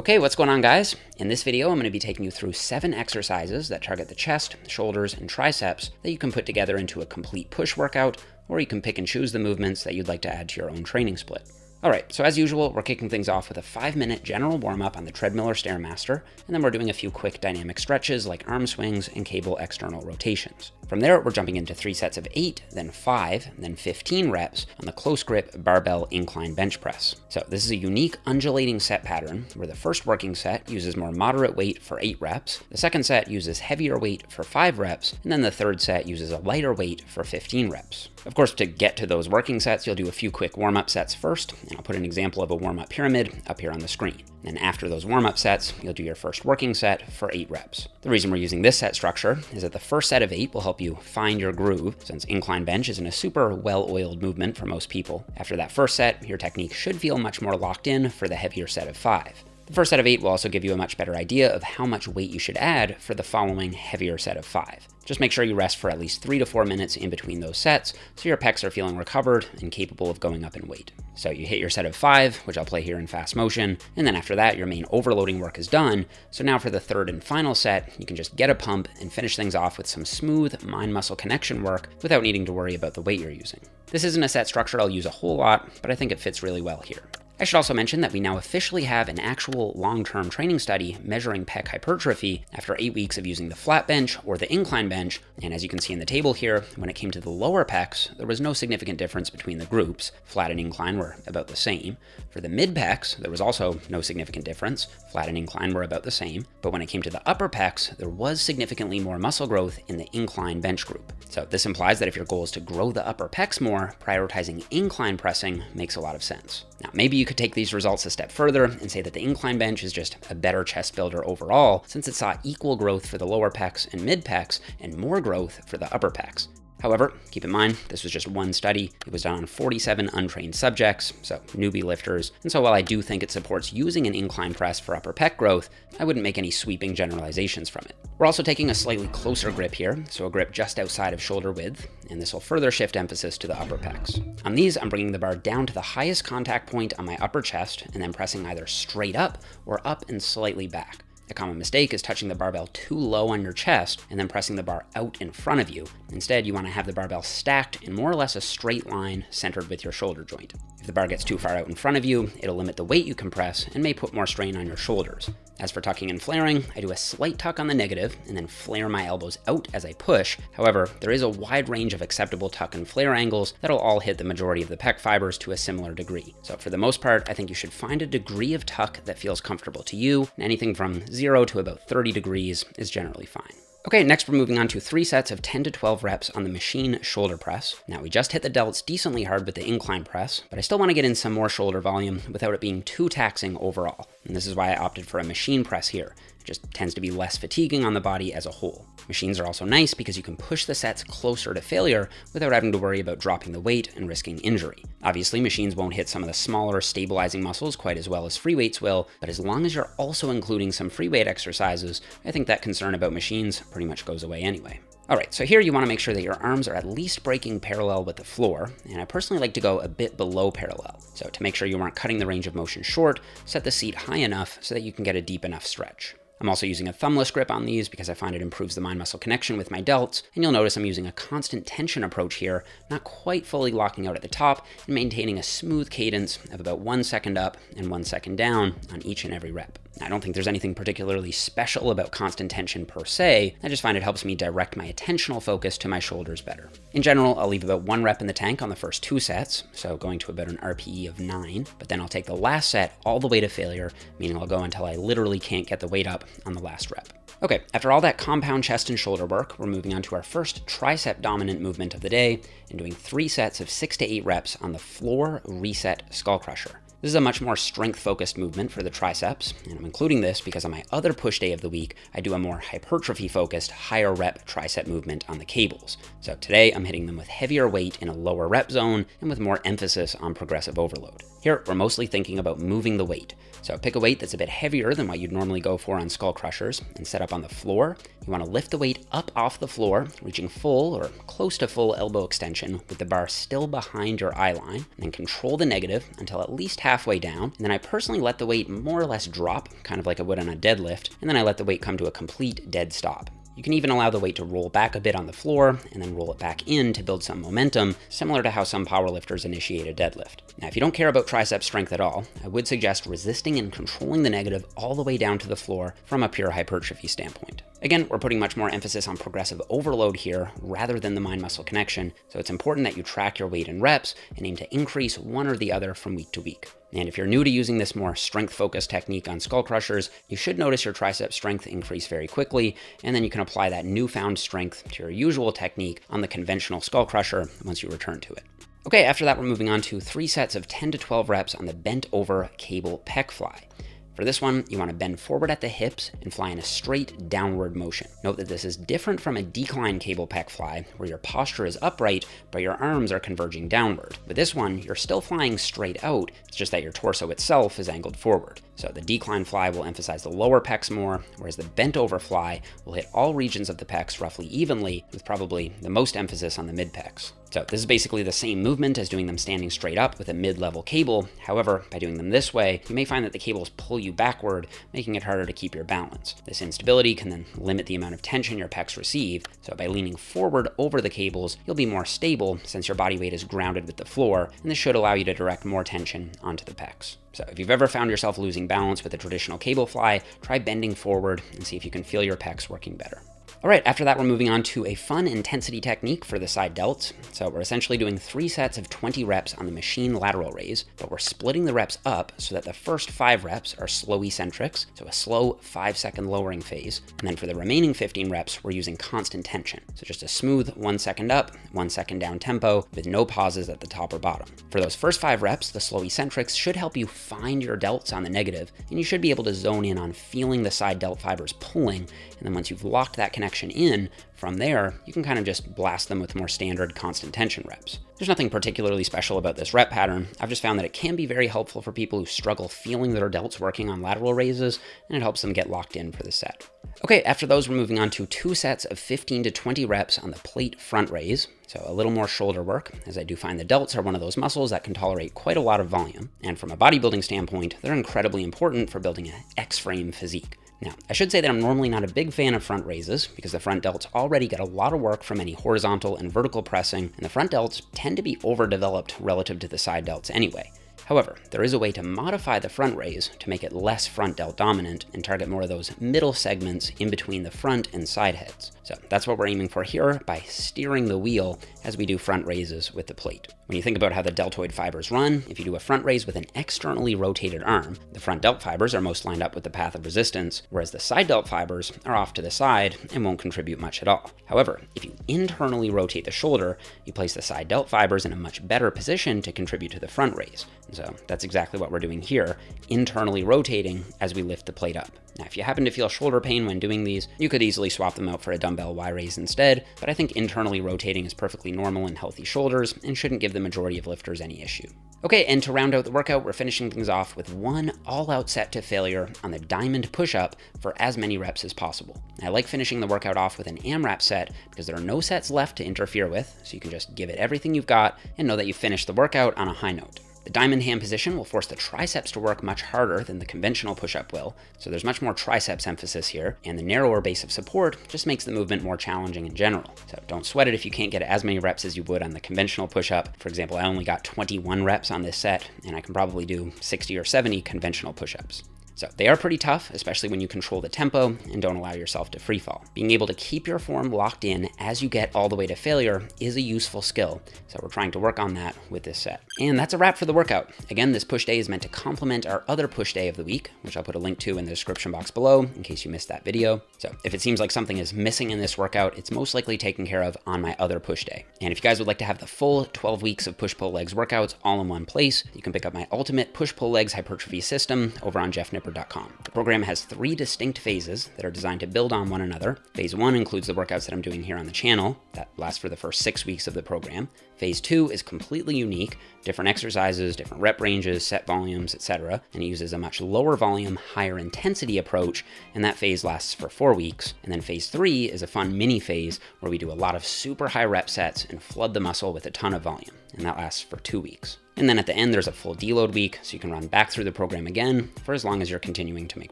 Okay, what's going on, guys? In this video, I'm going to be taking you through 7 exercises that target the chest, shoulders, and triceps that you can put together into a complete push workout, or you can pick and choose the movements that you'd like to add to your own training split. Alright, so as usual, we're kicking things off with a 5-minute general warm-up on the treadmill or Stairmaster, and then we're doing a few quick dynamic stretches like arm swings and cable external rotations. From there, we're jumping into 3 sets of 8, then 5, then 15 reps on the close grip barbell incline bench press. So this is a unique undulating set pattern where the first working set uses more moderate weight for 8 reps, the second set uses heavier weight for 5 reps, and then the third set uses a lighter weight for 15 reps. Of course, to get to those working sets, you'll do a few quick warm-up sets first, and I'll put an example of a warm-up pyramid up here on the screen. Then after those warm-up sets, you'll do your first working set for 8 reps. The reason we're using this set structure is that the first set of 8 will help you find your groove, since incline bench isn't a super well-oiled movement for most people. After that first set, your technique should feel much more locked in for the heavier set of 5. The first set of 8 will also give you a much better idea of how much weight you should add for the following heavier set of 5. Just make sure you rest for at least 3 to 4 minutes in between those sets so your pecs are feeling recovered and capable of going up in weight. So you hit your set of 5, which I'll play here in fast motion, and then after that your main overloading work is done. So now for the third and final set, you can just get a pump and finish things off with some smooth mind-muscle connection work without needing to worry about the weight you're using. This isn't a set structure I'll use a whole lot, but I think it fits really well here. I should also mention that we now officially have an actual long-term training study measuring pec hypertrophy after 8 weeks of using the flat bench or the incline bench, and as you can see in the table here, when it came to the lower pecs, there was no significant difference between the groups. Flat and incline were about the same. For the mid pecs, there was also no significant difference. Flat and incline were about the same, but when it came to the upper pecs, there was significantly more muscle growth in the incline bench group. So this implies that if your goal is to grow the upper pecs more, prioritizing incline pressing makes a lot of sense. Now, maybe you could take these results a step further and say that the incline bench is just a better chest builder overall, since it saw equal growth for the lower pecs and mid pecs and more growth for the upper pecs. However, keep in mind, this was just one study. It was done on 47 untrained subjects, so newbie lifters, and so while I do think it supports using an incline press for upper pec growth, I wouldn't make any sweeping generalizations from it. We're also taking a slightly closer grip here, so a grip just outside of shoulder width, and this will further shift emphasis to the upper pecs. On these, I'm bringing the bar down to the highest contact point on my upper chest, and then pressing either straight up or up and slightly back. A common mistake is touching the barbell too low on your chest and then pressing the bar out in front of you. Instead, you want to have the barbell stacked in more or less a straight line centered with your shoulder joint. If the bar gets too far out in front of you, it'll limit the weight you can press and may put more strain on your shoulders. As for tucking and flaring, I do a slight tuck on the negative and then flare my elbows out as I push. However, there is a wide range of acceptable tuck and flare angles that'll all hit the majority of the pec fibers to a similar degree. So for the most part, I think you should find a degree of tuck that feels comfortable to you, and anything from 0 to about 30 degrees is generally fine. Okay, next we're moving on to 3 sets of 10 to 12 reps on the machine shoulder press. Now we just hit the delts decently hard with the incline press, but I still want to get in some more shoulder volume without it being too taxing overall. And this is why I opted for a machine press here. It just tends to be less fatiguing on the body as a whole. Machines are also nice because you can push the sets closer to failure without having to worry about dropping the weight and risking injury. Obviously, machines won't hit some of the smaller stabilizing muscles quite as well as free weights will, but as long as you're also including some free weight exercises, I think that concern about machines pretty much goes away anyway. Alright, so here you want to make sure that your arms are at least breaking parallel with the floor, and I personally like to go a bit below parallel. So to make sure you aren't cutting the range of motion short, set the seat high enough so that you can get a deep enough stretch. I'm also using a thumbless grip on these because I find it improves the mind-muscle connection with my delts, and you'll notice I'm using a constant tension approach here, not quite fully locking out at the top, and maintaining a smooth cadence of about 1 second up and 1 second down on each and every rep. I don't think there's anything particularly special about constant tension per se, I just find it helps me direct my attentional focus to my shoulders better. In general, I'll leave about 1 rep in the tank on the first 2 sets, so going to about an RPE of 9, but then I'll take the last set all the way to failure, meaning I'll go until I literally can't get the weight up on the last rep. Okay, after all that compound chest and shoulder work, we're moving on to our first tricep dominant movement of the day and doing 3 sets of 6 to 8 reps on the floor reset skull crusher. This is a much more strength-focused movement for the triceps, and I'm including this because on my other push day of the week, I do a more hypertrophy-focused, higher rep tricep movement on the cables. So today, I'm hitting them with heavier weight in a lower rep zone and with more emphasis on progressive overload. Here, we're mostly thinking about moving the weight. So pick a weight that's a bit heavier than what you'd normally go for on skull crushers and set up on the floor. You want to lift the weight up off the floor, reaching full or close to full elbow extension with the bar still behind your eye line, and then control the negative until at least halfway down. And then I personally let the weight more or less drop, kind of like I would on a deadlift, and then I let the weight come to a complete dead stop. You can even allow the weight to roll back a bit on the floor and then roll it back in to build some momentum, similar to how some powerlifters initiate a deadlift. Now, if you don't care about tricep strength at all, I would suggest resisting and controlling the negative all the way down to the floor from a pure hypertrophy standpoint. Again, we're putting much more emphasis on progressive overload here rather than the mind-muscle connection, so it's important that you track your weight in reps and aim to increase one or the other from week to week. And if you're new to using this more strength-focused technique on skull crushers, you should notice your tricep strength increase very quickly, and then you can apply that newfound strength to your usual technique on the conventional skull crusher once you return to it. Okay, after that, we're moving on to 3 sets of 10 to 12 reps on the bent over cable pec fly. For this one, you want to bend forward at the hips and fly in a straight downward motion. Note that this is different from a decline cable pec fly, where your posture is upright, but your arms are converging downward. With this one, you're still flying straight out, it's just that your torso itself is angled forward. So the decline fly will emphasize the lower pecs more, whereas the bent over fly will hit all regions of the pecs roughly evenly, with probably the most emphasis on the mid pecs. So this is basically the same movement as doing them standing straight up with a mid-level cable. However, by doing them this way, you may find that the cables pull you backward, making it harder to keep your balance. This instability can then limit the amount of tension your pecs receive, so by leaning forward over the cables, you'll be more stable since your body weight is grounded with the floor, and this should allow you to direct more tension onto the pecs. So if you've ever found yourself losing balance with a traditional cable fly, try bending forward and see if you can feel your pecs working better. All right, after that, we're moving on to a fun intensity technique for the side delts. So we're essentially doing 3 sets of 20 reps on the machine lateral raise, but we're splitting the reps up so that the first 5 reps are slow eccentrics, so a slow 5-second lowering phase. And then for the remaining 15 reps, we're using constant tension. So just a smooth 1 second up, 1 second down tempo with no pauses at the top or bottom. For those first 5 reps, the slow eccentrics should help you find your delts on the negative, and you should be able to zone in on feeling the side delt fibers pulling. And then once you've locked that connection in, from there, you can kind of just blast them with more standard constant tension reps. There's nothing particularly special about this rep pattern. I've just found that it can be very helpful for people who struggle feeling their delts working on lateral raises, and it helps them get locked in for the set. Okay, after those, we're moving on to 2 sets of 15 to 20 reps on the plate front raise. So a little more shoulder work, as I do find the delts are one of those muscles that can tolerate quite a lot of volume. And from a bodybuilding standpoint, they're incredibly important for building an X-frame physique. Now, I should say that I'm normally not a big fan of front raises because the front delts already get a lot of work from any horizontal and vertical pressing, and the front delts tend to be overdeveloped relative to the side delts anyway. However, there is a way to modify the front raise to make it less front delt dominant and target more of those middle segments in between the front and side heads. So that's what we're aiming for here by steering the wheel as we do front raises with the plate. When you think about how the deltoid fibers run, if you do a front raise with an externally rotated arm, the front delt fibers are most lined up with the path of resistance, whereas the side delt fibers are off to the side and won't contribute much at all. However, if you internally rotate the shoulder, you place the side delt fibers in a much better position to contribute to the front raise. And so that's exactly what we're doing here, internally rotating as we lift the plate up. Now, if you happen to feel shoulder pain when doing these, you could easily swap them out for a dumbbell Y raise instead, but I think internally rotating is perfectly normal in healthy shoulders and shouldn't give the majority of lifters any issue. Okay, and to round out the workout, we're finishing things off with one all-out set to failure on the diamond push-up for as many reps as possible. I like finishing the workout off with an AMRAP set because there are no sets left to interfere with, so you can just give it everything you've got and know that you've finished the workout on a high note. The diamond hand position will force the triceps to work much harder than the conventional push-up will, so there's much more triceps emphasis here, and the narrower base of support just makes the movement more challenging in general. So don't sweat it if you can't get as many reps as you would on the conventional push-up. For example, I only got 21 reps on this set, and I can probably do 60 or 70 conventional push-ups. So they are pretty tough, especially when you control the tempo and don't allow yourself to free fall. Being able to keep your form locked in as you get all the way to failure is a useful skill, so we're trying to work on that with this set. And that's a wrap for the workout. Again, this push day is meant to complement our other push day of the week, which I'll put a link to in the description box below in case you missed that video. So if it seems like something is missing in this workout, it's most likely taken care of on my other push day. And if you guys would like to have the full 12 weeks of push-pull legs workouts all in one place, you can pick up my ultimate push-pull legs hypertrophy system over on Jeff TrainingRipper.com. The program has 3 distinct phases that are designed to build on one another. Phase 1 includes the workouts that I'm doing here on the channel that last for the first 6 weeks of the program. Phase 2 is completely unique, different exercises, different rep ranges, set volumes, etc., and it uses a much lower volume, higher intensity approach, and that phase lasts for 4 weeks. And then phase 3 is a fun mini phase where we do a lot of super high rep sets and flood the muscle with a ton of volume, and that lasts for 2 weeks. And then at the end, there's a full deload week, so you can run back through the program again for as long as you're continuing to make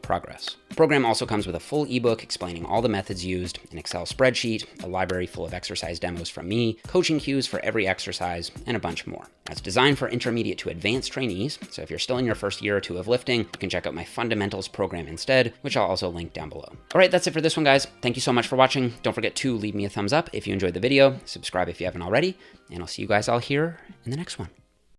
progress. The program also comes with a full ebook explaining all the methods used, an Excel spreadsheet, a library full of exercise demos from me, coaching cues for every exercise, and a bunch more. It's designed for intermediate to advanced trainees, so if you're still in your first year or 2 of lifting, you can check out my fundamentals program instead, which I'll also link down below. All right, that's it for this one, guys. Thank you so much for watching. Don't forget to leave me a thumbs up if you enjoyed the video, subscribe if you haven't already, and I'll see you guys all here in the next one.